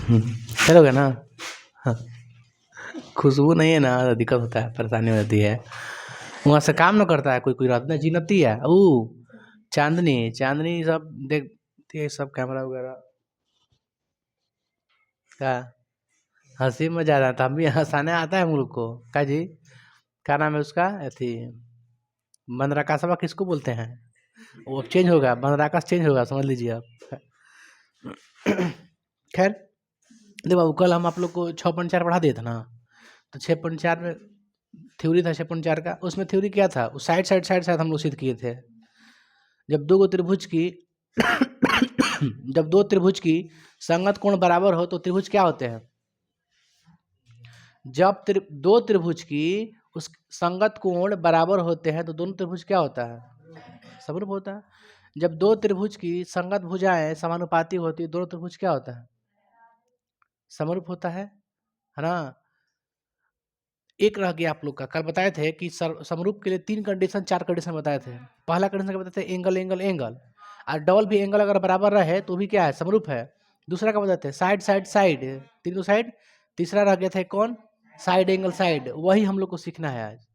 चलोगे ना? हाँ, खुशबू नहीं है ना तो दिक्कत होता है, परेशानी हो जाती है। वहाँ से काम न करता है, कोई कोई रात में जीनती है। चांदनी चांदनी सब देखती है, सब कैमरा वगैरह का हंसी में जा रहा था। हम भी हंसाने आता है हम लोग को। का जी, क्या नाम है उसका? अथी मनराकाशवा किसको बोलते हैं? वो अब चेंज होगा, मनराकाश चेंज होगा, समझ लीजिए आप। खैर देखो बाबू, कल हम आप लोग को 6.4 पढ़ा दिए थे ना। तो 6.4 में थ्योरी था 6.4 का। उसमें थ्योरी क्या था? वो साइड साइड साइड साइड हम लोग सिद्ध किए थे। जब दो त्रिभुज की जब दो त्रिभुज की संगत कोण बराबर हो तो त्रिभुज क्या होते हैं? जब दो त्रिभुज की उस संगत कोण बराबर होते हैं तो दोनों त्रिभुज क्या होता है? समरूप होता है। जब दो त्रिभुज की संगत भुजाएं समानुपाती होती है, दोनों त्रिभुज क्या होता है? समरूप होता है ना? एक रह गया आप लोग का, कल बताए थे कि समरूप के लिए 3 कंडीशन 4 कंडीशन बताए थे। पहला कंडीशन क्या बताते थे? Angle angle angle. और डबल भी एंगल अगर बराबर रहे तो भी क्या है? समरूप है। दूसरा क्या बताते हैं? साइड साइड साइड, तीनों साइड। तीसरा रह गया था कौन? Side angle side. वही हम लोग को सीखना है आज।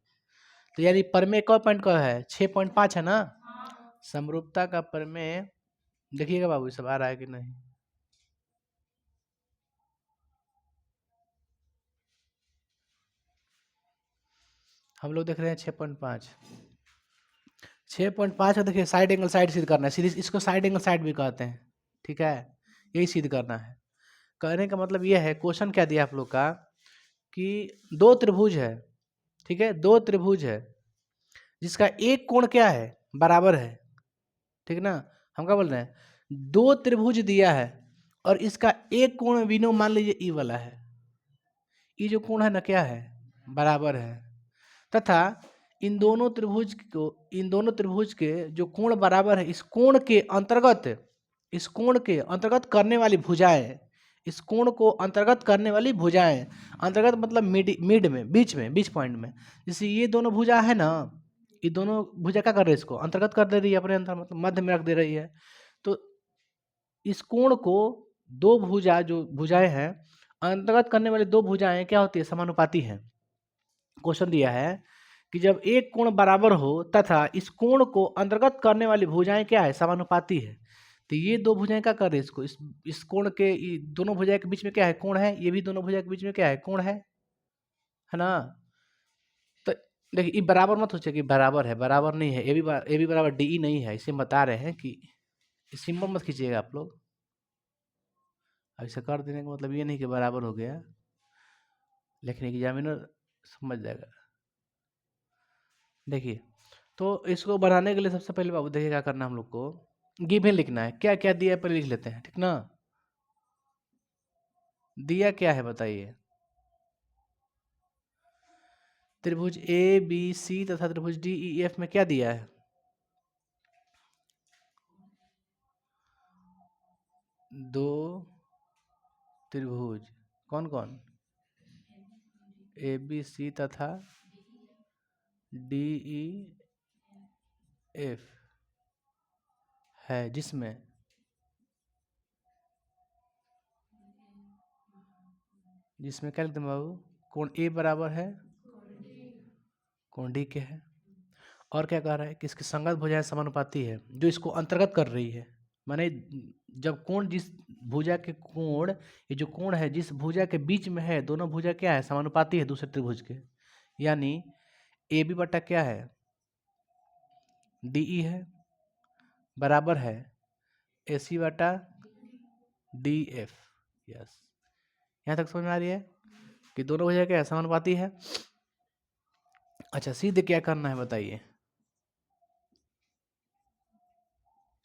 तो यानी प्रमेय क पॉइंट का है? 6.5 है ना? समरूपता का प्रमेय देखिएगा बाबू, सब आ रहा है कि नहीं? हम लोग देख रहे हैं 6.5। 6.5 है। देखिए साइड एंगल साइड सिद्ध करना है, सीरीज इसको साइड एंगल साइड भी कहते हैं। ठीक है, यही सिद्ध करना है। कहने का मतलब यह है, क्वेश्चन क्या दिया आप लोग का कि दो त्रिभुज है। ठीक है, दो त्रिभुज है जिसका एक कोण क्या है? बराबर है। ठीक ना? हम क्या बोल रहे हैं? दो त्रिभुज दिया है और इसका एक कोण विलोम मान लीजिए ई वाला है। ये जो कोण है ना, क्या है? बराबर है। तथा इन दोनों त्रिभुज के जो कोण बराबर है, इस कोण के अंतर्गत करने वाली भुजाएं, इस कोण को अंतर्गत करने वाली भुजाएं, अंतर्गत मतलब मिड में, बीच पॉइंट में। जैसे ये दोनों भुजा है ना, ये दोनों भुजा क्या कर रही है? इसको अंतर्गत कर दे रही है अपने अंदर, मतलब मध्य में रख दे रही है। तो इस कोण को, दो भुजा जो भुजाएं हैं, अंतर्गत करने वाली दो भुजाएं क्या होती है? समानुपाती है। क्वेश्चन दिया है कि जब एक कोण बराबर हो तथा इस कोण को अंतर्गत करने वाली भुजाएं क्या है? समानुपाती है। तो ये दो भुजाएं क्या कर रहे हैं? इसको इस कोण के, दोनों भुजाएं के बीच में क्या है? कोण है। ये भी दोनों भुजाएं के बीच में क्या है? कोण है ना? तो देखिए, ये बराबर मत सोचिए कि बराबर है, बराबर नहीं है। ए बी बराबर डी ई नहीं है। इसे बता रहे हैं कि सिंबल मत खींचिएगा आप लोग। ऐसा कर देने का मतलब ये नहीं कि बराबर हो गया, लेकिन एग्जामिनर समझ जाएगा। देखिए, तो इसको बनाने के लिए सबसे पहले बाबू देखिए क्या करना है हम लोग को। गिवन लिखना है। क्या क्या दिया है पहले लिख लेते हैं, ठीक ना? दिया क्या है बताइए? त्रिभुज ए बी सी तथा त्रिभुज डी ई एफ में क्या दिया है? दो त्रिभुज। कौन कौन? ए बी सी तथा डी ई एफ है, जिसमें क्या लिखते हैं बाबू? कोण ए बराबर है कोण डी के है। और क्या कह रहा है कि इसकी संगत भुजाएं समानुपाती है, जो इसको अंतर्गत कर रही है। माने जब कोण, जिस भुजा के कोण, ये जो कोण है जिस भुजा के बीच में है, दोनों भुजा क्या है? समानुपाती है दूसरे त्रिभुज के। यानी ए बी बटा क्या है? डी ई है, बराबर है ए सी बटा डी एफ। यस, यहाँ तक समझ में आ रही है कि दोनों भुजा क्या है? समानुपाती है। अच्छा, सिद्ध क्या करना है बताइए?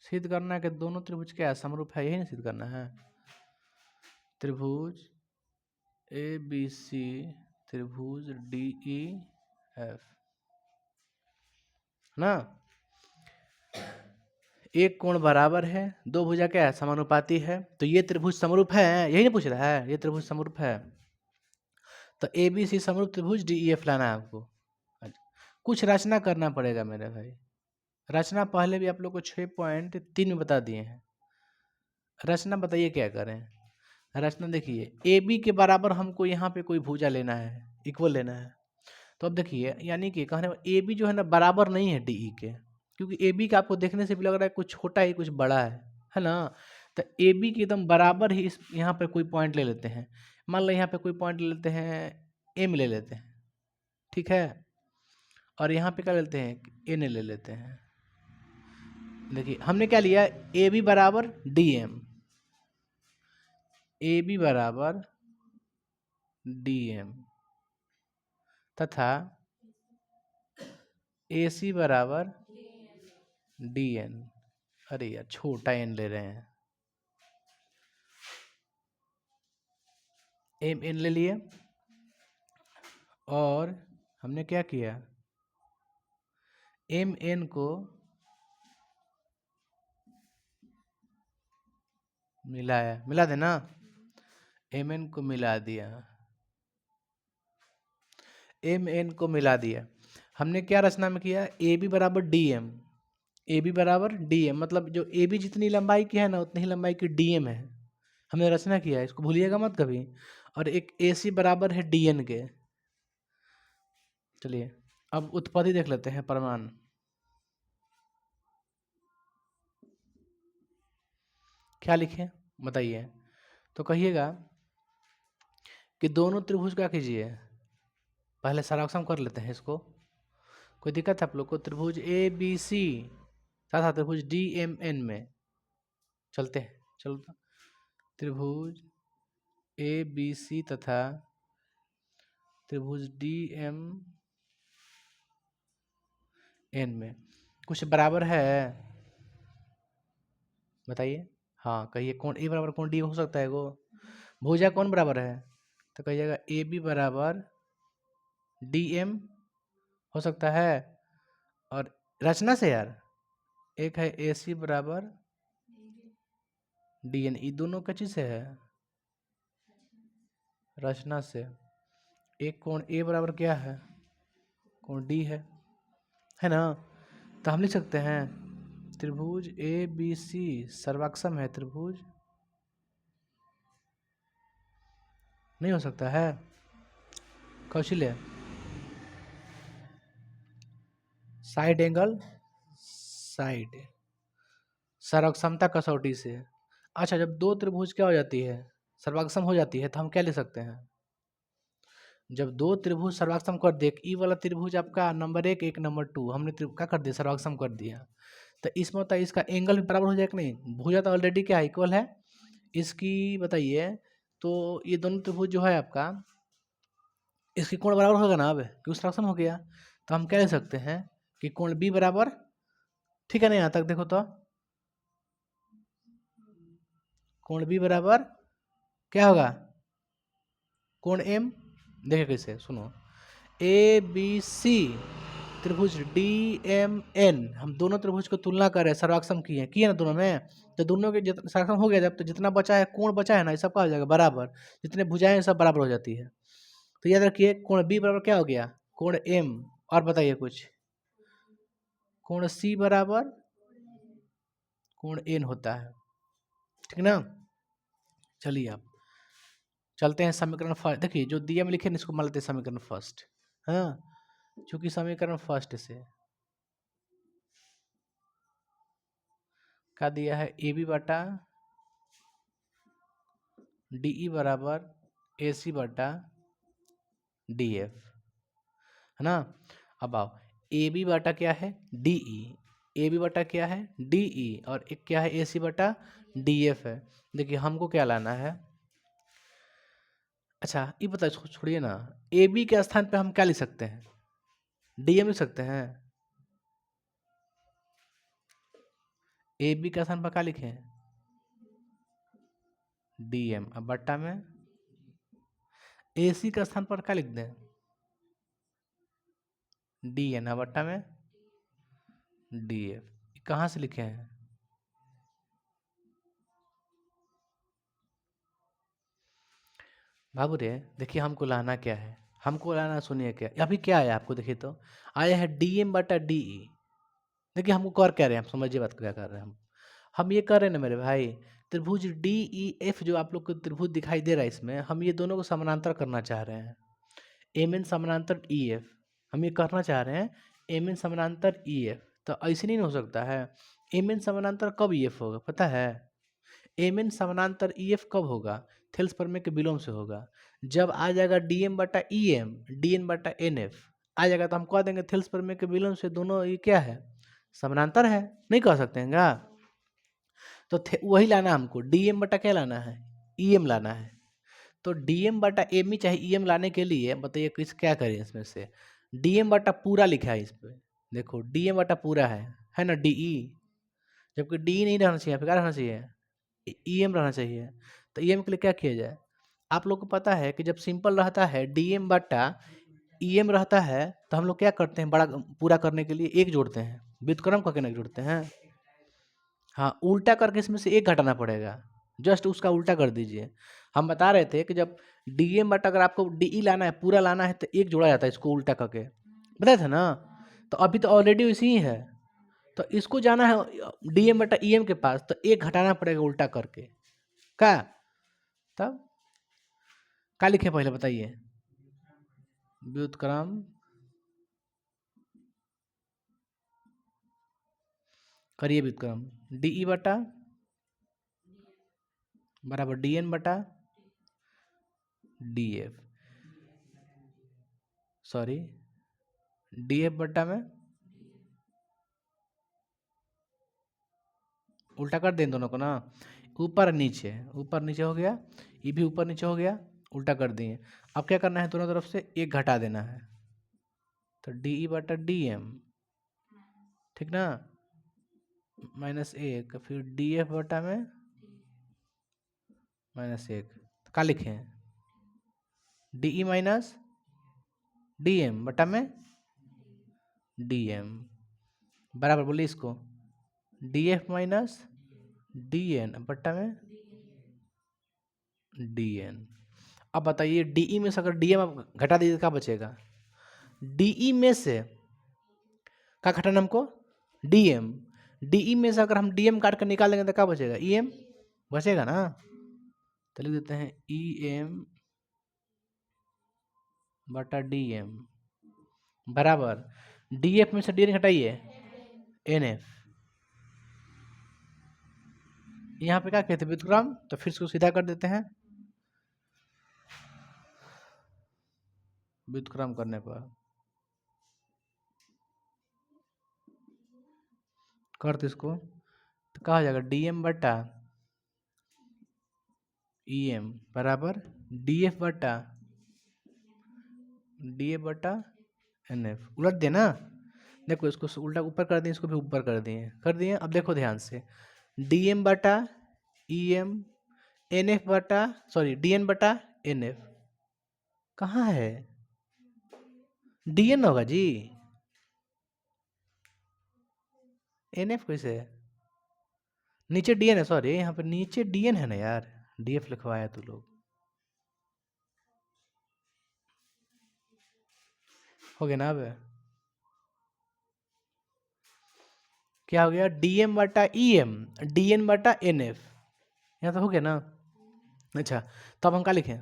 सिद्ध करना है कि दोनों त्रिभुज क्या है? समरूप है, यही ना सिद्ध करना है। त्रिभुज ए बी सी, त्रिभुज डी ई एफ, ना? एक कोण बराबर है, दो भुजा क्या है? समानुपाती है। तो ये त्रिभुज समरूप है, यही नहीं पूछ रहा है? ये त्रिभुज समरूप है। तो ए बी सी समरूप त्रिभुज डी ई एफ लाना है आपको। कुछ रचना करना पड़ेगा मेरे भाई। रचना पहले भी आप लोग को 6.3 में बता दिए हैं। रचना बताइए क्या करें? रचना देखिए, ए बी के बराबर हमको यहाँ पे कोई भुजा लेना है, इक्वल लेना है। तो अब देखिए, यानी कि कहने ए बी जो है ना बराबर नहीं है डी ई के, क्योंकि ए बी का आपको देखने से भी लग रहा है कुछ छोटा ही कुछ बड़ा है ना। तो ए बी के एकदम बराबर ही इस यहाँ पे कोई पॉइंट ले लेते हैं। मान लो यहाँ पे कोई पॉइंट ले लेते हैं, एम ले लेते हैं, ठीक है। और यहाँ पे क्या लेते हैं, एन ले लेते हैं। देखिए हमने क्या लिया, ए बी बराबर डी एम, ए बी बराबर डी एम तथा ए सी बराबर डी एन। अरे यार छोटा एन ले रहे हैं, एम एन ले लिए। और हमने क्या किया, एम एन को मिलाया, मिला देना, एम एन को मिला दिया, एम एन को मिला दिया। हमने क्या रचना में किया, ए बी बराबर डी एम, ए बी बराबर डी एम मतलब जो ए बी जितनी लंबाई की है ना उतनी ही लंबाई की डी एम है, हमने रचना किया है, इसको भूलिएगा मत कभी। और एक ए सी बराबर है डी एन के। चलिए अब उत्पत्ति देख लेते हैं, प्रमाण। क्या लिखें बताइए, तो कहिएगा कि दोनों त्रिभुज क्या कीजिए, पहले सराक्षम कर लेते हैं इसको। कोई दिक्कत है आप लोग को, त्रिभुज ए बी सी तथा त्रिभुज डी एम एन में चलते हैं, चलो त्रिभुज ए बी सी तथा त्रिभुज डी एम एन में कुछ बराबर है, बताइए। हाँ कहिए, कौन ए बराबर कौन डी हो सकता है, वो भुजा कौन बराबर है, तो कहिएगा ए बी बराबर डी एम हो सकता है। और रचना से यार एक है ए सी बराबर डी एन, ये दोनों का चीज से है, रचना से। एक कोण ए बराबर क्या है, कोण डी है ना। तो हम लिख सकते हैं त्रिभुज ए बी सी सर्वाक्षम है, त्रिभुज नहीं हो सकता है, कौशल्य साइड एंगल साइड सर्वाक्षमता कसौटी से। अच्छा जब दो त्रिभुज क्या हो जाती है, सर्वाक्षम हो जाती है, तो हम क्या ले सकते हैं, जब दो त्रिभुज सर्वाक्षम कर दे, ई वाला त्रिभुज आपका नंबर एक, एक नंबर टू, हमने क्या कर दिया, सर्वाक्षम कर दिया। तो इसमें होता है इसका एंगल भी बराबर हो जाए कि नहीं, भुजा तो ऑलरेडी क्या इक्वल है इसकी, बताइए। तो ये दोनों त्रिभुज जो है आपका, इसकी कोण बराबर होगा ना, अब क्यों सर्वाक्षम हो गया। तो हम क्या ले सकते हैं कि कोण बी बराबर, ठीक है ना, यहाँ तक देखो तो कोण बी बराबर क्या होगा, कोण एम। देखिए कैसे, सुनो, ए बी सी त्रिभुज डी एम एन, हम दोनों त्रिभुज को तुलना करें, सर्वाक्षम किए ना दोनों में, तो दोनों के सर्वाक्षम हो गया जब, तो जितना बचा है कोण बचा है ना, ये सब का हो जाएगा बराबर, जितने भुजाएं हैं सब बराबर हो जाती है। तो याद रखिए कोण बी बराबर क्या हो गया, कोण एम। और बताइए कुछ, कोण सी बराबर कोण एन होता है, ठीक ना। चलिए आप चलते हैं समीकरण फर्स्ट, देखिए जो दिया में लिखे ना इसको मान लेते हैं समीकरण फर्स्ट, हाँ चूंकि समीकरण फर्स्ट से क्या दिया है, ए बी बटा डी ई बराबर ए सी बटा डी एफ, है ना। अब आओ, ए बी बटा क्या है डी ई, ए बी बटा क्या है डी ई, और एक क्या है ए सी बटा डी एफ है। देखिए हमको क्या लाना है, अच्छा ये बता छोड़िए ना, ए बी के स्थान पे हम क्या लिख सकते हैं, डी एम लिख सकते हैं, ए बी के स्थान पर क्या लिखे, डी एम। अब बट्टा में ए सी के स्थान पर क्या लिख दें, डी एन, अब बट्टा में डी एफ। कहाँ से लिखे हैं, बाबू रे देखिए हमको लाना क्या है, हमको लाना सुनिए क्या, अभी क्या आया आपको, देखिए तो आया है डी एम बटा डी ई। देखिए हमको कर क्या रहे हैं, हम समझिए बात क्या कर रहे हैं हम ये कर रहे हैं ना मेरे भाई, त्रिभुज डी ई एफ जो आप लोग को त्रिभुज दिखाई दे रहा है इसमें, हम ये दोनों को समानांतर करना चाह रहे हैं। एम एन समानांतर ई एफ हम ये करना चाह रहे हैं, एम एन समानांतर ई एफ। तो ऐसे नहीं हो सकता है। एम एन समानांतर कब ई एफ होगा पता है? एम एन समानांतर ई एफ कब होगा? थेल्स प्रमेय के विलोम से होगा। जब आ जाएगा डी एम बटा ई एम, डी एन बटा एन एफ आ जाएगा तो हम कह देंगे थेल्स प्रमेय के विलोम से दोनों ये क्या है? समानांतर है। नहीं कह सकते हैं क्या? तो वही लाना हमको, डी एम बटा क्या लाना है? ई एम लाना है। तो डी एम बटा एम ही चाहे ई एम लाने के लिए बताइए किस क्या करें इसमें से? डी एम बटा पूरा लिखा है इस पर, देखो डी एम बटा पूरा है ना, डी ई, जबकि डी नहीं रहना चाहिए, क्या रहना चाहिए? ई एम रहना चाहिए। तो ई एम के लिए क्या किया जाए? आप लोग को पता है कि जब सिंपल रहता है डी एम बटा ई एम रहता है तो हम लोग क्या करते हैं, बड़ा पूरा करने के लिए एक जोड़ते हैं, व्युत्क्रम करके नहीं जोड़ते हैं। हाँ, उल्टा करके इसमें से एक घटाना पड़ेगा, जस्ट उसका उल्टा कर दीजिए। हम बता रहे थे कि जब डी एम बटा अगर आपको डी ई लाना है, पूरा लाना है, तो एक जोड़ा जाता है इसको उल्टा करके, बताया था ना। तो अभी तो ऑलरेडी इसी ही है, तो इसको जाना है डी एम बटा ई एम के पास, तो एक घटाना पड़ेगा उल्टा करके। क्या तब क्या लिखे पहले बताइए? व्युत्क्रम करिए, व्युत्क्रम डी ई बटा बराबर डी एन बटा D F, sorry D F बटा में उल्टा कर दें दोनों को ना, ऊपर नीचे हो गया, ये भी ऊपर नीचे हो गया, उल्टा कर दिए। अब क्या करना है, दोनों तरफ से एक घटा देना है, तो डी ई बटा डी एम, ठीक ना, माइनस एक, फिर डी एफ बटा में माइनस एक, तो क्या लिखे हैं? D E minus D M बटा में डी एम बराबर, बोलिए इसको, D F minus D N बट्टा में डी एन। अब बताइए डी में से अगर डी एम आप घटा दीजिए क्या बचेगा? डी में से क्या घटाना हमको? D M. डी में से अगर हम डी एम काट कर निकाल लेंगे तो क्या बचेगा? ई एम बचेगा ना। तो लिख देते हैं ई एम बटा डी एम बराबर, डी एफ में से डी एन घटाइए, एन एफ। यहाँ पे क्या कहते हैं? व्युत्क्रम। तो फिर इसको सीधा कर देते हैं, व्युत्क्रम करने पर कर दो इसको, तो कहा जाएगा डी एम बटा ई एम बराबर डी एफ बटा एन एफ। उलट दिए ना, देखो इसको उल्टा ऊपर कर दिए, इसको भी ऊपर कर दिए। अब देखो ध्यान से, डी एम बटा ई एम, एन एफ बटा, सॉरी डी एन बटा एन एफ कहाँ है? डी एन होगा जी, एन एफ कैसे है? नीचे डी एन है, सॉरी यहाँ पे नीचे डी एन है ना यार, डी एफ लिखवाया तू लोग, हो गया ना। अब क्या हो गया? डी एम बटा ई एम, डी एन बटा एन एफ, यहाँ तो हो गया ना। अच्छा, तो अब हम क्या लिखें?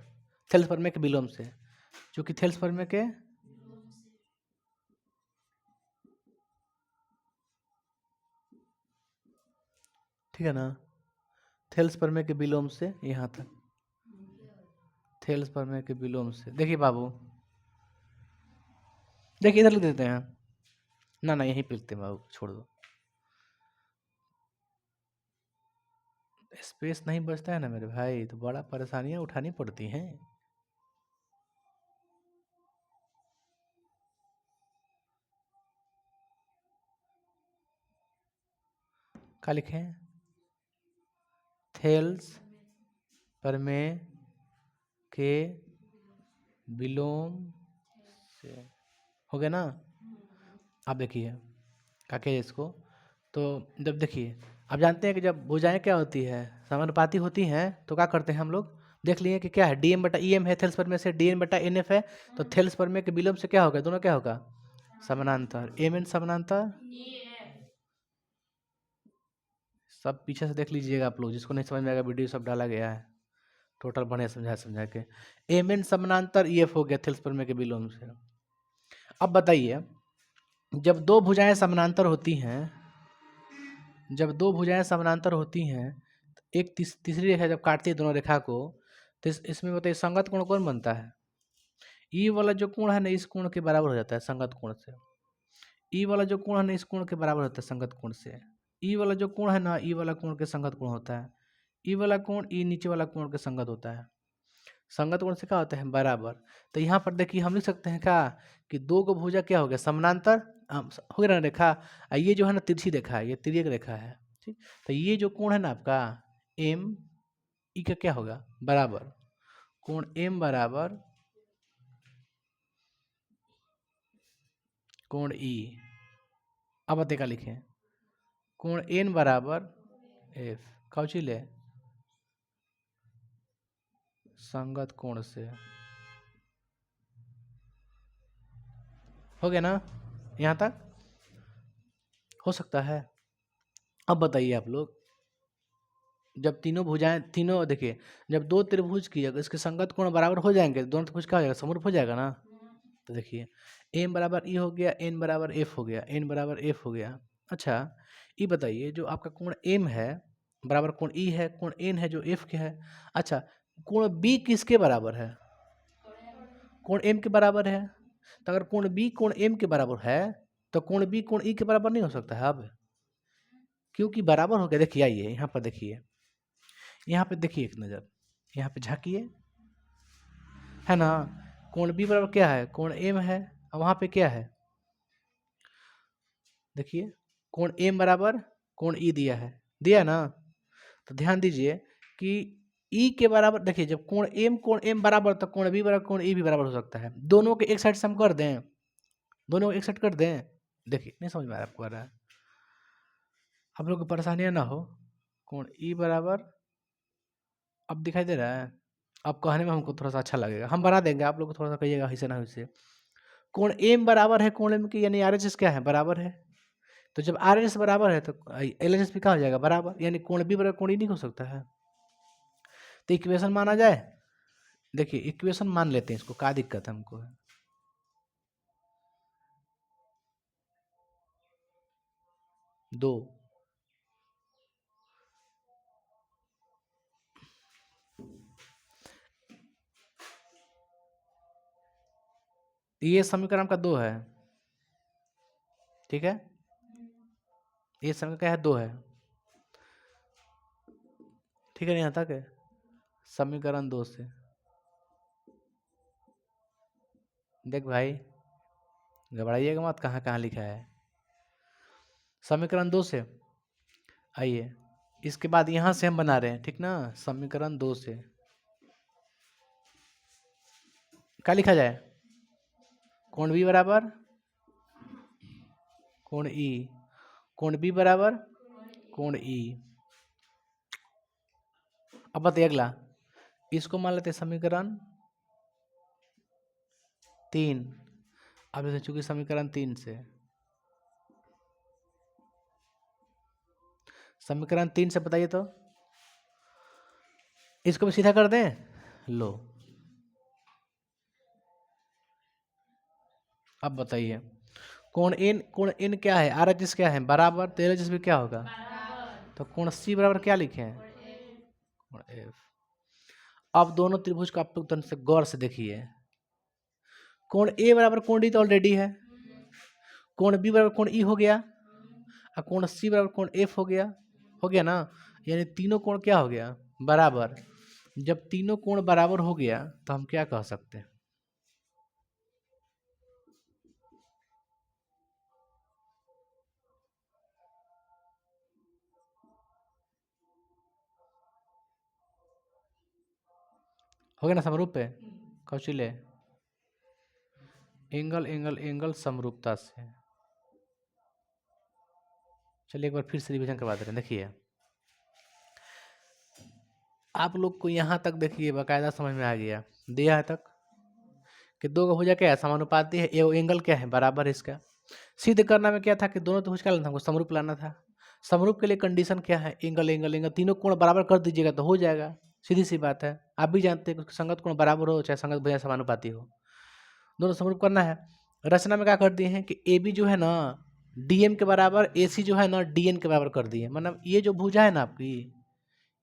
थेल्स प्रमेय के विलोम से, क्योंकि थेल्स प्रमेय के ठीक है ना, थेल्स प्रमेय के विलोम से यहाँ तक, थेल्स प्रमेय के विलोम से। देखिए बाबू, देखिए इधर लिख देते हैं ना, ना यहीं पे लिखते हैं बाबू, छोड़ दो, स्पेस नहीं बचता है ना मेरे भाई, तो बड़ा परेशानियां उठानी पड़ती हैं। क्या लिखें? थेल्स प्रमेय के विलोम से, हो गया ना। आप देखिए क्या कहिए इसको, तो जब देखिए, आप जानते हैं कि जब भुजाएं क्या होती है, समानुपाती होती हैं, तो क्या करते हैं हम लोग, देख लिए कि क्या है, डी एम बटा ई एम है, थेल्स प्रमेय से डी एन बटा एन एफ है, तो थेल्स प्रमेय के विलोम से क्या होगा? दोनों क्या होगा? समानांतर। एम एन समानांतर सब पीछे से देख लीजिएगा आप लोग, जिसको नहीं समझ में आएगा वीडियो सब डाला गया है टोटल बढ़िया समझा के। एम एन समानांतर ई एफ हो गया थेल्सपर्मे के विलोम से। अब बताइए, जब दो भुजाएं समानांतर होती हैं, जब दो भुजाएं समानांतर होती हैं तो एक तीसरी रेखा जब काटती है दोनों रेखा को, तो इसमें बताइए संगत कोण कौन बनता है? ई वाला जो कोण है ना इस कोण के बराबर हो जाता है संगत कोण से। ई वाला जो कोण है ना इस कोण के बराबर होता है संगत कोण से। ई वाला जो कोण है ना ई वाला कोण के संगत कोण होता है। ई वाला कोण ई नीचे वाला कोण के संगत होता है। संगत कोण से क्या होता है? बराबर। तो यहाँ पर देखिए हम लिख सकते हैं क्या कि दो को भुजा क्या हो गया? समानांतर हो गया ना रेखा। ये जो है ना तिरछी रेखा है, ये तिर्यक रेखा है, ठीक। तो ये जो कोण है ना आपका एम, ई का क्या होगा? बराबर। कोण एम बराबर कोण ई। अब बताइए क्या लिखें? कोण एन बराबर एफ, कौची ले? संगत कोण से। हो गया ना यहाँ तक? हो सकता है। अब बताइए आप लोग, जब तीनों भुजाएं, तीनों देखिए, जब दो त्रिभुज की अगर इसके संगत कोण बराबर हो जाएंगे तो दोनों त्रिभुज क्या हो जाएगा? समरूप हो जाएगा ना। तो देखिए एम बराबर ई हो गया, एन बराबर एफ हो गया, एन बराबर एफ हो गया। अच्छा ये बताइए, जो आपका कोण एम है बराबर कोण ई है, कोण एन है जो एफ के है। अच्छा कोण बी किसके बराबर है? कोण एम के बराबर है। तो अगर कोण बी कोण एम के बराबर है तो कोण बी कोण ई के बराबर नहीं हो सकता है अब, क्योंकि बराबर हो गया। देखिए आइए यहाँ पर देखिए, यहाँ पे देखिए एक नज़र, यहाँ पे झाँकिए, है ना। कोण बी बराबर क्या है? कोण एम है। और वहाँ पे क्या है? देखिए कोण एम बराबर कोण ई दिया है, दिया ना। तो ध्यान दीजिए कि ई के बराबर, देखिए जब कोण एम बराबर तो कोण बी बराबर कोण ई भी बराबर हो सकता है। दोनों के एक साइड से हम कर दें, दोनों को एक साइड कर दें। देखिए नहीं समझ में आ रहा आपको? आ रहा है आप लोग को परेशानियां ना हो। कोण ई बराबर, अब दिखाई दे रहा है? अब कहने में हमको थोड़ा सा अच्छा लगेगा, हम बना देंगे, आप लोग को थोड़ा सा कहिएगा ऐसे ना वैसे। कोण एम बराबर है कोण एम की, यानी आर एच एस क्या है? बराबर है। तो जब आर एच एस बराबर है तो एल एच एस भी क्या हो जाएगा? बराबर। यानी कोण बी बराबर कोण ई नहीं हो सकता है। तो इक्वेशन माना जाए। देखिए इक्वेशन मान लेते हैं इसको, क्या दिक्कत है हमको? दो, ये समीकरण का दो है, ठीक है। ये समीकरण क्या है? दो है, ठीक है। यहाँ तक है समीकरण दो से। देख भाई घबराइएगा मत, कहाँ कहाँ लिखा है समीकरण दो से। आइए इसके बाद यहाँ से हम बना रहे हैं, ठीक ना। समीकरण दो से क्या लिखा जाए? कोण बी बराबर कोण ई, कोण बी बराबर कोण ई। अब बताइए अगला, इसको मान लेते हैं समीकरण तीन। अब जैसे चूंकि समीकरण तीन से, समीकरण तीन से बताइए तो इसको भी सीधा कर दें। लो अब बताइए, कोण एन क्या है? आर एच एस क्या है? बराबर। तो एल एच एस भी क्या होगा? तो कोण सी बराबर क्या लिखे हैं? कोण एफ। अब दोनों त्रिभुज का आप लोग तन से गौर से देखिए, कोण ए बराबर कोण डी तो ऑलरेडी है, कोण बी बराबर कोण ई हो गया, और कोण सी बराबर कोण एफ हो गया ना। यानी तीनों कोण क्या हो गया? बराबर। जब तीनों कोण बराबर हो गया तो हम क्या कह सकते हैं? हो गया ना समरूप पे? कौशिले एंगल एंगल एंगल समरूपता से। चलिए एक बार फिर से रिवीजन करवा दे रहे हैं। देखिए आप लोग को यहाँ तक देखिए बाकायदा समझ में आ गया, दिया है तक कि दो का भुजा क्या है? समानुपाती है। एंगल क्या है? बराबर है इसका। सिद्ध करना में क्या था कि दोनों त्रिभुज क्या लाना था? हमको समरूप लाना था। समरूप के लिए कंडीशन क्या है, एंगल एंगल एंगल तीनों कोण बराबर कर दीजिएगा तो हो जाएगा, सीधी सी बात है। आप भी जानते हैं कि संगत कोण बराबर हो चाहे संगत भुजा समानुपाती हो, दोनों समरूप करना है। रचना में क्या कर दिए हैं कि ए बी जो है ना डीएम के बराबर, ए सी जो है ना डीएन के बराबर कर दिए। मतलब ये जो भुजा है ना आपकी,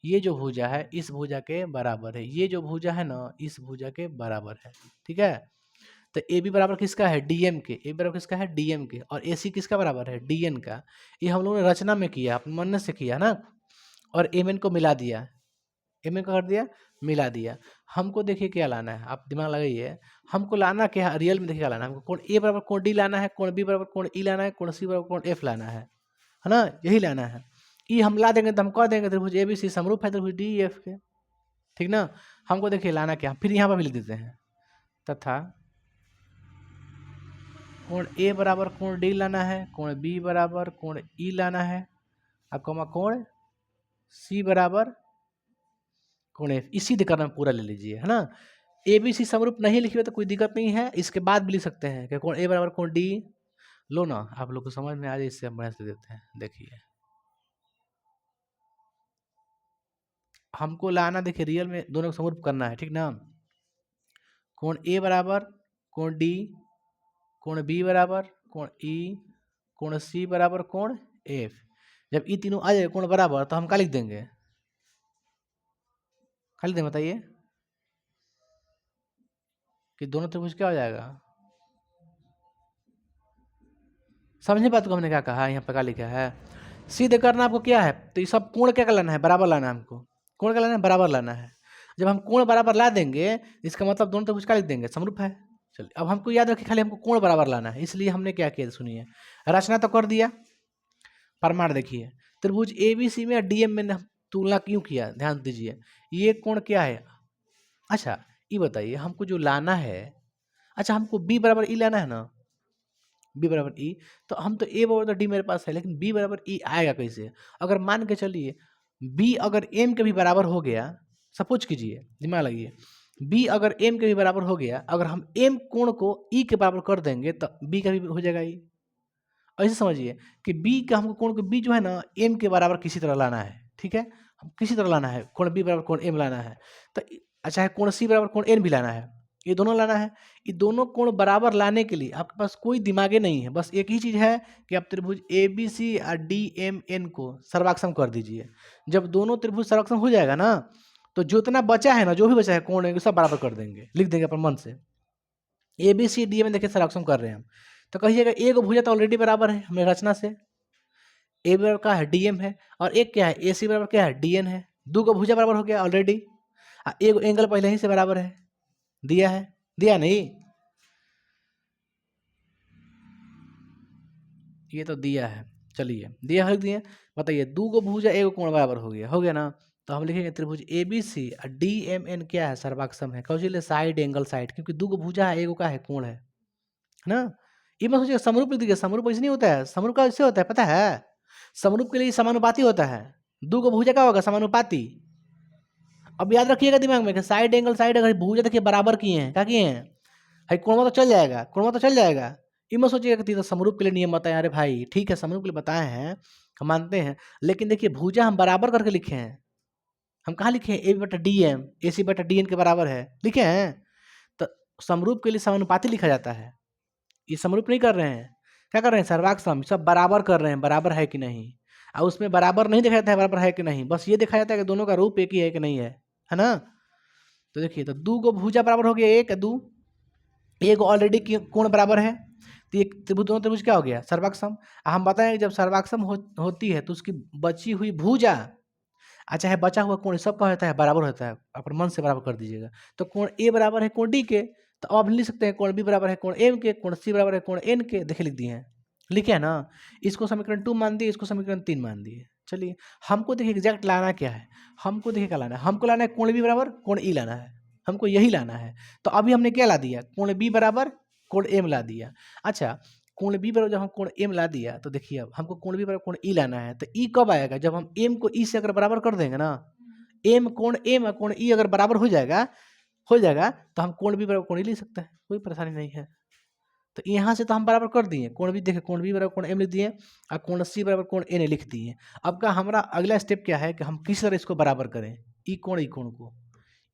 ये जो भुजा है इस भुजा के बराबर है, ये जो भुजा है ना इस भुजा के बराबर है, ठीक है। तो ए बी बराबर किसका है, डीएम के, ए बराबर किसका है, डीएम के, और ए सी किसका बराबर है, डीएन का। ये हम लोगों ने रचना में किया, अपने मन से किया ना, और एम एन को मिला दिया, एम एन को कर दिया, मिला दिया। हमको देखिए क्या लाना है, आप दिमाग लगाइए, हमको लाना क्या है, रियल में देखिए क्या लाना है हमको, कोण ए बराबर कोण डी लाना है, कोण बी बराबर कोण ई लाना है, कोण सी बराबर कोण एफ लाना है ना, यही लाना है। ई हम ला देंगे तो हम कह देंगे त्रिभुज ए बी सी समरूप है त्रिभुज डी एफ के, ठीक ना। हमको देखिए लाना क्या, फिर यहाँ पर भी लिख देते हैं, तथा कोण ए बराबर कोण डी लाना है, कोण बी बराबर कोण ई लाना है, अब कोण सी बराबर कोण एफ, इसी दिक्कत में पूरा ले लीजिए, है ना। ए बी सी समरूप नहीं लिखे तो कोई दिक्कत नहीं है, इसके बाद भी लिख सकते हैं कि कोण ए बराबर कोण डी, लो ना आप लोग को समझ में आ जाए, इससे हम बढ़िया से देते हैं। देखिए हमको लाना, देखिए रियल में दोनों को समरूप करना है, ठीक ना। कोण ए बराबर कोण डी, कोण बी बराबर कोण ई, कोण सी बराबर कोण एफ। जब ई तीनों आ जाए कोण बराबर तो हम क्या लिख देंगे, क्या लिख देंगे बताइए, कि दोनों त्रिभुज क्या हो जाएगा, समझे बात को हमने क्या कहा, यहाँ पे क्या लिखा है, सीधे करना आपको क्या है, तो ये सब कोण क्या लाना है, बराबर लाना है हमको, कोण क्या लाना है, बराबर लाना है। जब हम कोण बराबर ला देंगे इसका मतलब दोनों त्रिभुज क्या लिख देंगे, समरूप है। चलिए अब हमको याद रखिए खाली हमको कोण बराबर लाना है, इसलिए हमने क्या किया सुनिए, रचना तो कर दिया, प्रमाण देखिए, त्रिभुज ए बी सी में डीएम में तुलना क्यों किया, ध्यान दीजिए, ये कोण क्या है। अच्छा ये बताइए हमको जो लाना है, अच्छा हमको बी बराबर ई लाना है ना, बी बराबर ई, तो हम तो ए बराबर डी मेरे पास है, लेकिन बी बराबर ई आएगा कैसे, अगर मान के चलिए बी अगर एम के भी बराबर हो गया, सपोज कीजिए दिमाग लगाइए, बी अगर एम के भी बराबर हो गया, अगर हम एम कोण को ई के बराबर कर देंगे तो बी का भी हो जाएगा ई। ऐसे समझिए कि बी का हमको कोण को बी जो है ना एम के बराबर किसी तरह लाना है, ठीक है, हम किसी तरह लाना है, कोण बी बराबर कोण एम लाना है, तो अच्छा है कोण सी बराबर कोण एन भी लाना है, ये दोनों लाना है। ये दोनों कोण बराबर लाने के लिए आपके पास कोई दिमागे नहीं है, बस एक ही चीज़ है कि आप त्रिभुज ए बी सी और डी एम एन को सर्वाक्षम कर दीजिए। जब दोनों त्रिभुज सर्वाक्षम हो जाएगा ना, तो जितना बचा है ना, जो भी बचा है कोण है सब बराबर कर देंगे, लिख देंगे अपन मन से। A B C D M देखिए सर्वाक्षम कर रहे हैं हम, तो कहिएगा एक भुजा तो ऑलरेडी बराबर है हमें रचना से, ए बराबर का है डीएम है, और एक क्या है ए सी बराबर क्या है डीएन है, दो का भुजा बराबर हो गया ऑलरेडी, एक एंगल पहले ही से बराबर है, दिया है, दिया नहीं, ये तो दिया है, चलिए दिया है दिए, बताइए दो को भुजा एक कोण बराबर हो गया ना, तो हम लिखेंगे त्रिभुज ए बी सी और डी एम एन क्या है, सर्वाक्षम है, कौन साइड एंगल साइड, क्योंकि दो को भुजा है एक का है कोण है ना। ये मत सोचिए समरूप लिख दीजिए, समरूप ऐसे नहीं होता है, समरूप का ऐसे होता है पता है, समरूप के लिए समानुपाती होता है, दो को भुजा क्या होगा, समानुपाती। अब याद रखिएगा दिमाग में कि साइड एंगल साइड अगर भुजा देखिए बराबर किए हैं, क्या किए हैं, भाई कोणवा तो चल जाएगा, कोणवा तो चल जाएगा, ये मत सोचिएगा कि तो समरूप के लिए नियम बताए, अरे भाई ठीक है समरूप के लिए बताए हैं हम मानते हैं, लेकिन देखिए भुजा हम बराबर करके लिखे हैं, हम कहाँ लिखे हैं, ए बटा डी एम ए सी बटा डी एन के बराबर है लिखे हैं, तो समरूप के लिए समानुपाती लिखा जाता है, ये समरूप नहीं कर रहे हैं, क्या कर रहे हैं, सर्वाक्षम सब बराबर कर रहे हैं, बराबर है कि नहीं, और उसमें बराबर नहीं देखा जाता है बराबर है कि नहीं, बस ये देखा जाता है कि दोनों का रूप एक ही है कि नहीं है ना। तो देखिए तो दो को भुजा बराबर हो गया, एक दो, एक ऑलरेडी कोण बराबर है, तो ये त्रिभुज दोनों त्रिभुज क्या हो गया, सर्वाक्षम। हम बताएं कि जब सर्वाक्षम होती है तो उसकी बची हुई भुजा, अच्छा है बचा हुआ कोण सबका होता है बराबर होता है, अपने मन से बराबर कर दीजिएगा, तो कोण ए बराबर है कोण डी के, तो अब लिख सकते हैं कोण बी बराबर है कोण एम के, कोण सी बराबर है कोण एन के, देखिए लिख दिए हैं, लिखे है ना। इसको समीकरण 2 मान दिए, इसको समीकरण 3 मान दिए। चलिए हमको देखिए एग्जैक्ट लाना क्या है, हमको देखिए क्या लाना है, हमको लाना है कोण बी बराबर कोण ई लाना है, हमको यही लाना है। तो अभी हमने क्या ला दिया, कोण बी बराबर कोण एम ला दिया। अच्छा कोण बी बराबर जब हम कोण एम ला दिया, तो देखिए अब हमको कोण बी बराबर कोण ई लाना है, तो ई कब आएगा, जब हम एम को ई से अगर बराबर कर देंगे ना, एम और कोण ई अगर बराबर हो जाएगा तो हम कोण बी बराबर कोण ई लिख सकते हैं, कोई परेशानी नहीं है। तो यहाँ से तो हम बराबर कर दिए, कोण बी देखे, कोण बी बराबर कोण एम लिख दिए और कोण सी बराबर कोण एन लिख दिए। अब का हमारा अगला स्टेप क्या है कि हम किस तरह इसको बराबर करें, ई कोण को,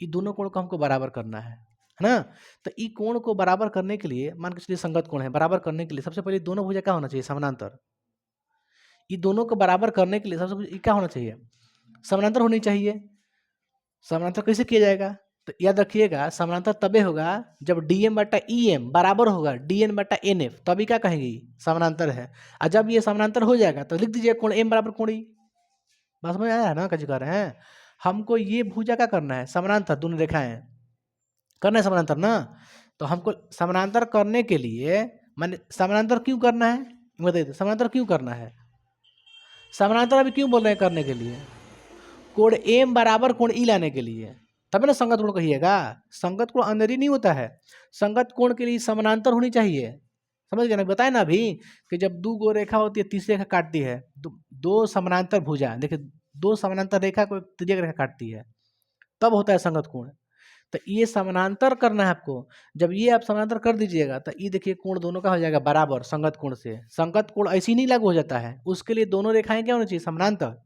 ये दोनों कोण को हमको बराबर करना है ना। तो ई कोण को बराबर करने के लिए मान के चलिए संगत कोण है, बराबर करने के लिए सबसे पहले दोनों भुजा क्या होना चाहिए, समानांतर। ये दोनों को बराबर करने के लिए सबसे पहले क्या होना चाहिए, समानांतर होनी चाहिए। समानांतर कैसे किया जाएगा, तो याद रखिएगा समानांतर तबे होगा जब डीएम बटा ईएम बराबर होगा डीएन बटा एनएफ, तभी क्या कहेंगे समानांतर है। और जब ये समानांतर हो जाएगा तो लिख दीजिए कोण एम बराबर कोण ई। बस में आया है ना, कैसे कर रहे हैं, हमको ये भुजा क्या करना है, समानांतर, दोनों रेखाएं करना है समानांतर ना। तो हमको समानांतर करने के लिए माने समानांतर क्यों करना है, बताइए समानांतर क्यों करना है, समानांतर अभी क्यों बोल रहे हैं करने के लिए, कोण एम बराबर कोण ई लाने के लिए, तभी ना संगत कोण कहिएगा। संगत कोण अंदर ही नहीं होता है, संगत कोण के लिए समानांतर होनी चाहिए, समझ गए ना। बताए ना अभी कि जब दो गो रेखा होती है, तीसरी रेखा काटती है, दो समानांतर भुजा, देखिए दो समानांतर रेखा को त्रिज्यक रेखा काटती है, तब होता है संगत कोण। तो ये समानांतर करना है आपको, जब ये आप समानांतर कर दीजिएगा तो ये देखिए कोण दोनों का हो जाएगा बराबर संगत कोण से। संगत कोण ऐसे ही नहीं लागू हो जाता है, उसके लिए दोनों रेखाएं क्या होनी चाहिए, समानांतर।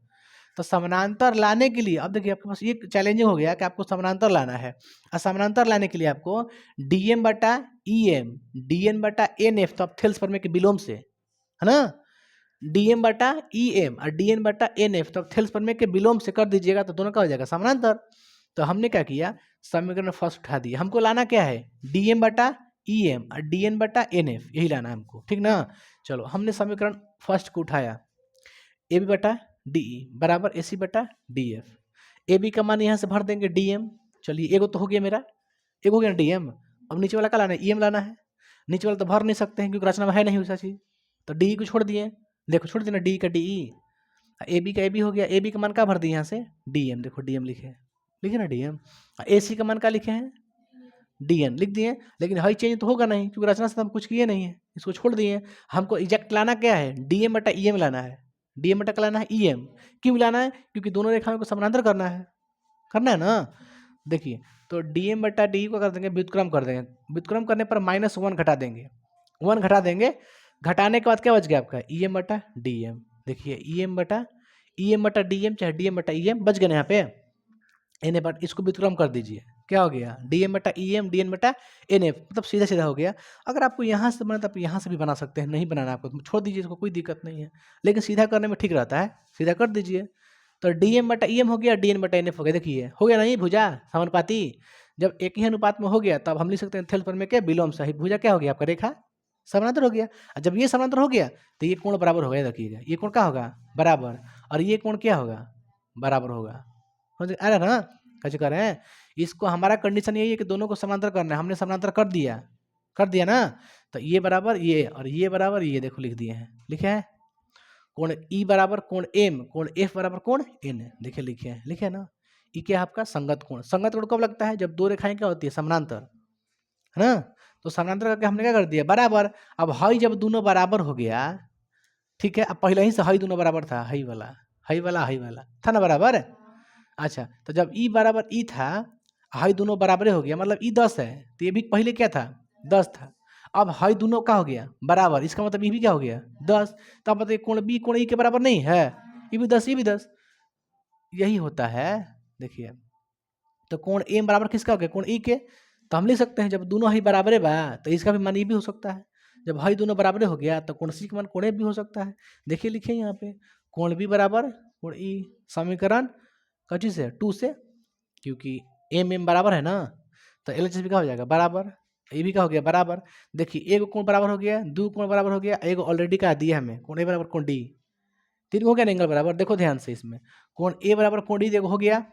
तो समानांतर लाने के लिए अब देखिए आपके पास ये चैलेंजिंग हो गया कि आपको समानांतर लाना है, और समानांतर लाने के लिए आपको डीएम बटा ईएम डीएन बटा एन एफ, तो आप थेल्स प्रमेय के विलोम से, है ना, डीएम बटा ईएम और डीएन बटा एन एफ, तो थेल्स प्रमेय के विलोम से कर दीजिएगा तो दोनों का हो जाएगा समानांतर। तो हमने क्या किया, समीकरण फर्स्ट उठा दिया, हमको लाना क्या है, डीएम बटा ईएम और डीएन बटा एन एफ, यही लाना है हमको, ठीक ना। चलो हमने समीकरण फर्स्ट को उठाया, ए बी बटा डी बराबर ए सी बटा डी एफ, ए बी का मान यहाँ से भर देंगे डी एम, चलिए एगो तो हो गया मेरा, एक हो गया डी एम। अब नीचे वाला का लाना है, ई एम लाना है, नीचे वाला तो भर नहीं सकते हैं क्योंकि रचना में है नहीं वैसा चीज, तो डी को छोड़ दिए, देखो छोड़ दिया डी का डी ई, ए बी का ए बी हो गया, ए बी का मान का भर दिए यहाँ से डी एम, देखो डी एम लिखे, लिखे ना डी एम, ए सी का मान का लिखे हैं डी एन लिख दिए, लेकिन हाई चेंज तो होगा नहीं क्योंकि रचना से हम कुछ किए नहीं है, इसको छोड़ दिए। हमको इजेक्ट लाना क्या है, डी एम बटा ई एम लाना है, डी एम बटा का लाना है ई एम, क्यों लाना है, क्योंकि दोनों रेखाओं को समानांतर करना है ना। देखिए तो डी एम बटा डी को कर देंगे व्युत्क्रम कर देंगे, व्युत्क्रम करने पर -1 घटा देंगे, 1 घटा देंगे, घटाने के बाद क्या बच गया आपका ई एम बटा डी एम, देखिए ई एम बटा डी एम चाहे डी एम बटा ई एम बच गए यहाँ पे एन बट, इसको व्युत्क्रम कर दीजिए, क्या हो गया डी एम बटा ई एम डी एन बटा एन एफ, मतलब सीधा सीधा हो गया। अगर आपको यहाँ से बना तो आप यहाँ से भी बना सकते हैं, नहीं बनाना आपको छोड़ दीजिए, इसको कोई दिक्कत नहीं है, लेकिन सीधा करने में ठीक रहता है, सीधा कर दीजिए। तो डी एम बटा ई एम हो गया, डी एन बटा एन एफ हो गया, देखिए हो गया नहीं भुजा समानुपाती। जब एक ही अनुपात में हो गया तब हम लिख सकते हैं थेल्स प्रमेय के विलोम से भुजा क्या हो गया आपका, रेखा समानांतर हो गया। और जब ये समानांतर हो गया तो ये कोण बराबर हो गया, देखिएगा ये कोण क्या होगा बराबर, और ये कोण क्या होगा बराबर होगा, अरे ना कैसे कर रहे हैं। इसको हमारा कंडीशन यही है कि दोनों को समानांतर करना है, हमने समानांतर कर दिया ना। तो ये बराबर ये और ये बराबर ये, देखो लिख दिए हैं, लिखे हैं कोण ई बराबर कोण एम, कोण एफ बराबर कोण एन, देखिए लिखे हैं ना। ई क्या है आपका संगत कोण, संगत कोण कब लगता है, जब दो रेखाएं क्या होती है समानांतर, है ना। तो समानांतर करके हमने क्या कर दिया बराबर। अब हाई जब दोनों बराबर हो गया, ठीक है, अब पहले ही से हाई दोनों बराबर था, हाई वाला था ना बराबर। अच्छा तो जब ई बराबर ई था, हाई दोनों बराबर हो गया, मतलब ई 10 है, तो ये भी पहले क्या था 10 था। अब हाई दोनों का हो गया बराबर, इसका मतलब ये भी क्या हो गया 10। तो अब बताइए कोण बी कोण ई के बराबर नहीं है, ये भी 10 ये भी 10, यही होता है। देखिए तो कोण एम बराबर किसका हो गया, कोण ई के। तो हम लिख सकते हैं जब दोनों हाई बराबर बा तो इसका भी मान ये भी हो सकता है, जब हाई दोनों बराबर हो गया तो कोण सी का मान कोण ए भी हो सकता है। देखिए लिखे यहाँ पे कोण बी बराबर कोण ई, समीकरण कची से 2 से, क्योंकि एम एम बराबर है ना, तो एल एच बी का हो जाएगा बराबर, ए बी का हो गया बराबर। देखिए एक कोण बराबर हो गया, दो कोण बराबर हो गया, एक ऑलरेडी का दिया हमें कोण ए बराबर कोण डी, तीन हो गया ना एंगल बराबर। देखो ध्यान से इसमें कोण ए बराबर कोण डी देखो हो गया,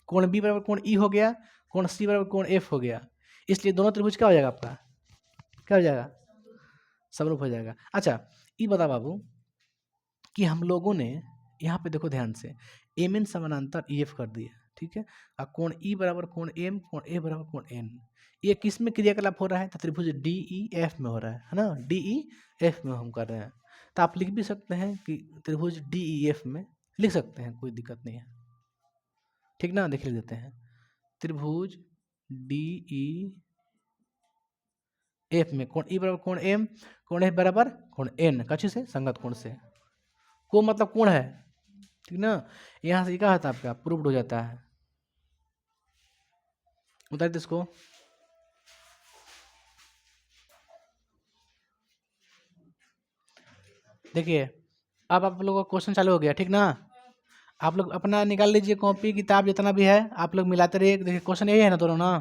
कोण बी बराबर कोण ई हो गया, कोण सी बराबर कोण एफ हो गया, इसलिए दोनों त्रिभुज क्या हो जाएगा आपका, क्या हो जाएगा समरूप हो जाएगा। अच्छा ये बता बाबू कि हम लोगों ने यहाँ पे देखो ध्यान से एम एन समानांतर ई एफ कर दिया, ठीक है, और कोण ई बराबर कोण एम, कोण ए बराबर कोण एन, ये किस में क्रियाकलाप हो रहा है, तो त्रिभुज डी ई एफ में हो रहा है ना, डी ई एफ में हम कर रहे हैं। तो आप लिख भी सकते हैं कि त्रिभुज डी ई एफ में लिख सकते हैं, कोई दिक्कत नहीं है, ठीक ना। देख लेते हैं त्रिभुज डी ई एफ में कोण ई बराबर कोण एम, कोण एफ बराबर कोण एन, कछु से संगत कोण से। को मतलब कोण है, ठीक ना। यहाँ से क्या होता है आपका प्रूव्ड हो जाता है। उतार दे इसको। देखिए अब आप लोगों का क्वेश्चन चालू हो गया, ठीक ना। आप लोग अपना निकाल लीजिए कॉपी किताब जितना भी है, आप लोग मिलाते रहिए। देखिए क्वेश्चन यही है ना दोनों ना।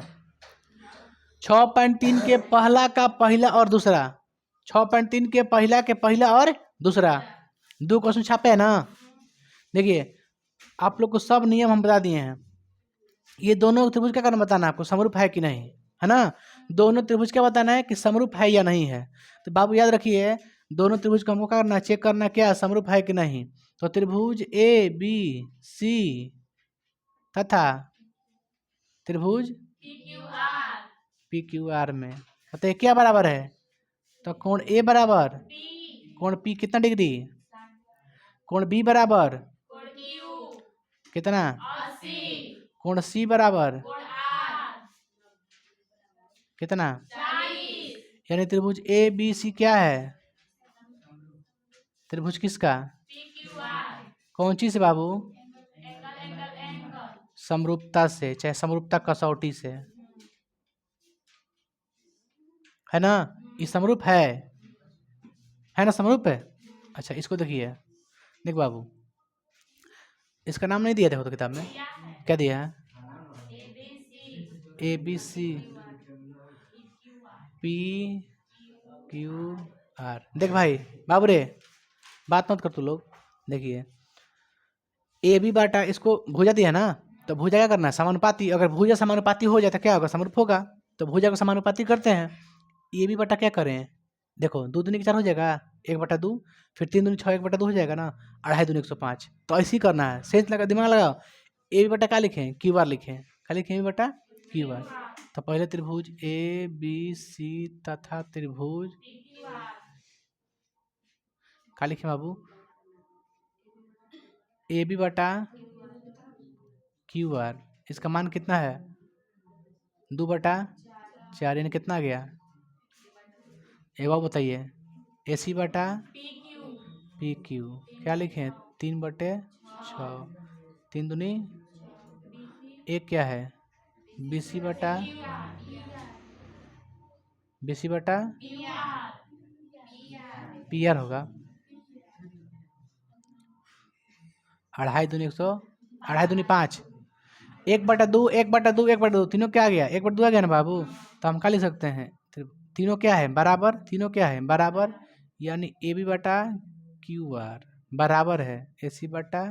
6.3 के पहला का पहला और दूसरा, 6.3 के पहला और दूसरा, दो क्वेश्चन छापे है ना। देखिए आप लोग को सब नियम हम बता दिए हैं। ये दोनों त्रिभुज क्या करना बताना है आपको, समरूप है कि नहीं, है ना। दोनों त्रिभुज क्या बताना है कि समरूप है या नहीं है। तो बाबू याद रखिए दोनों त्रिभुज को हमको क्या करना है, चेक करना क्या समरूप है कि नहीं। तो त्रिभुज ए बी सी तथा त्रिभुज पी क्यू आर में बताइए क्या बराबर है। तो कोण ए बराबर कोण पी कितना डिग्री, कोण बी बराबर कितना, कोण सी बराबर कितना, यानी त्रिभुज ए बी सी क्या है, त्रिभुज किसका, कौन चीज से बाबू, समरूपता से, चाहे समरूपता कसौटी से, है ना। ये समरूप है ना, समरूप है। अच्छा इसको देखिए, देख बाबू इसका नाम नहीं दिया देखो तो किताब में क्या दिया है, A B C P Q R. देख भाई बाबू रे बात मत कर तू लोग। देखिए ए बी बाटा इसको भुजा दिया ना, तो भुजा क्या करना है समानुपाती, अगर भुजा समानुपाती हो जाए तो क्या होगा समरूप होगा। तो भुजा को समानुपाती करते हैं। ए बी बटा क्या करें, देखो दो दूनी के चार हो जाएगा, 1/2, फिर 3 दूनी 6, 1/2 हो जाएगा ना, 2.5 दूनी 105। तो ऐसे ही करना है, सेंस लगा दिमाग लगाओ। ए बी बटा क्या लिखें, क्यू आर लिखें, क्या लिखें ए बी बटा क्यू आर। तो पहले त्रिभुज ए बी सी तथा त्रिभुज क्या लिखें बाबू, ए बी बटा क्यू आर, इसका मान कितना है 2/4, यानी कितना आ गया, एक बार बताइए, ए सी बटा पी क्यू क्या लिखें 3/6, 3 दूनी एक क्या है बी सी बटा पी आर होगा। 2.5 दूनी 100, 2.5 दूनी 5, 1/2, 1/2, 1/2 तीनों क्या आ गया, 1/2 आ गया ना बाबू। तो हम क्या लिख सकते हैं, तीनों क्या है बराबर, तीनों क्या है बराबर, यानी ए बी बटा क्यू आर बराबर है ए सी बटा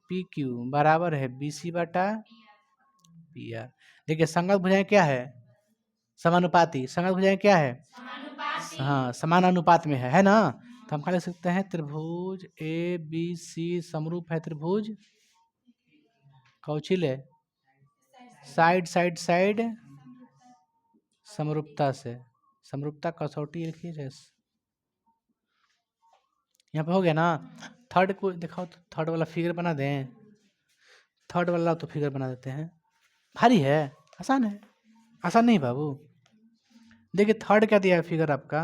पी क्यू बराबर है बी सी बटा पी आर। देखिए संगत भुजाएं क्या है, समानुपाती, संगत भुजाएं क्या है, हाँ समान अनुपात में है ना। तो हम क्या लिख सकते हैं, त्रिभुज ए बी सी समरूप है त्रिभुज कौची ले, साइड साइड साइड समरूपता से, समरूपता कसौटी लिखिए जैसे यहाँ पे हो गया ना। थर्ड को दिखाओ तो थर्ड वाला फिगर बना दें, थर्ड वाला तो फिगर बना देते हैं। भारी है, आसान है, आसान नहीं बाबू। देखिए थर्ड क्या दिया है फिगर आपका,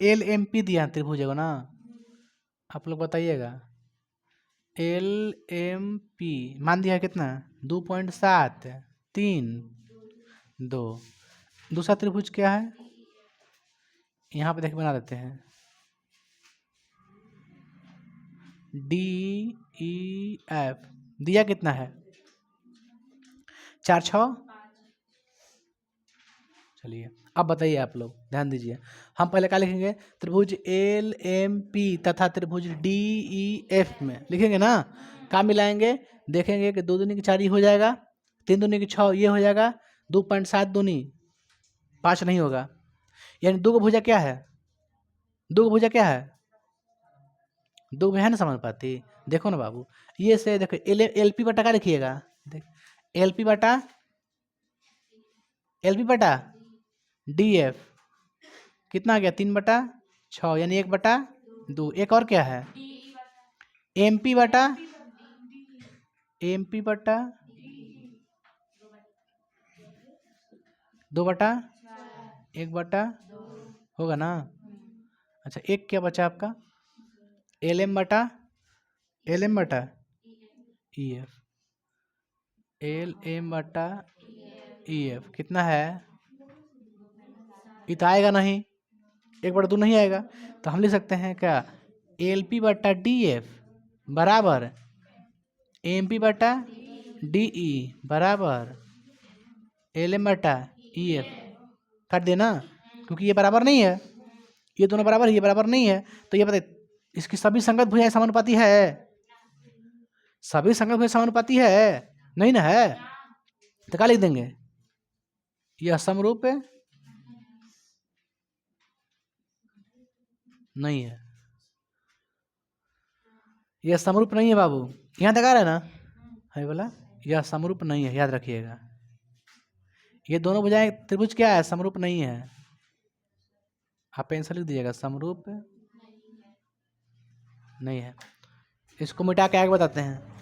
एल एम पी दिया है त्रिभुज को ना, आप लोग बताइएगा एल एम पी मान दिया है कितना 2.7 3 2। दूसरा त्रिभुज क्या है, यहाँ पे देख बना देते हैं डी ई एफ, दिया कितना है 4 6। चलिए अब बताइए आप लोग ध्यान दीजिए, हम पहले क्या लिखेंगे, त्रिभुज एल एम पी तथा त्रिभुज डी ई एफ में लिखेंगे ना, क्या मिलाएंगे, देखेंगे कि 2 दूनी की 4 हो जाएगा, 3 दूनी की 6 ये हो जाएगा, 2.7 दूनी 5 नहीं होगा, यानी दो को भुजा क्या है, दो को भुजा क्या है, दो है ना समानुपाती। देखो ना बाबू ये से देखो एल पी बटा क्या लिखिएगा, देख एल पी बटा डी एफ कितना आ गया 3/6, यानी 1/2। एक और क्या है एम पी बटा 2/, 1 बटा होगा ना। अच्छा एक क्या बचा आपका, LM बटा EF, LM बटा EF कितना है, ये तो आएगा नहीं, 1/2 नहीं आएगा, तो हम लिख सकते हैं क्या, LP बटा DF बराबर MP बटा DE बराबर LM बटा EF। काट देना, क्योंकि ये बराबर नहीं है, ये दोनों बराबर, ये बराबर नहीं है, तो ये बताइए इसकी सभी संगत भुजाएं समानुपाती है, सभी संगत भुजाएं समानुपाती है, नहीं ना है, तो क्या लिख देंगे, यह समरूप नहीं है, यह समरूप नहीं है बाबू, यहाँ तक आ रहा है ना, है बोला यह समरूप नहीं है, याद रखिएगा, ये दोनों भुजाएं त्रिभुज क्या है, समरूप नहीं है, आप आंसर लिख दीजिएगा, समरूप नहीं है। इसको मिटा के आगे बताते हैं।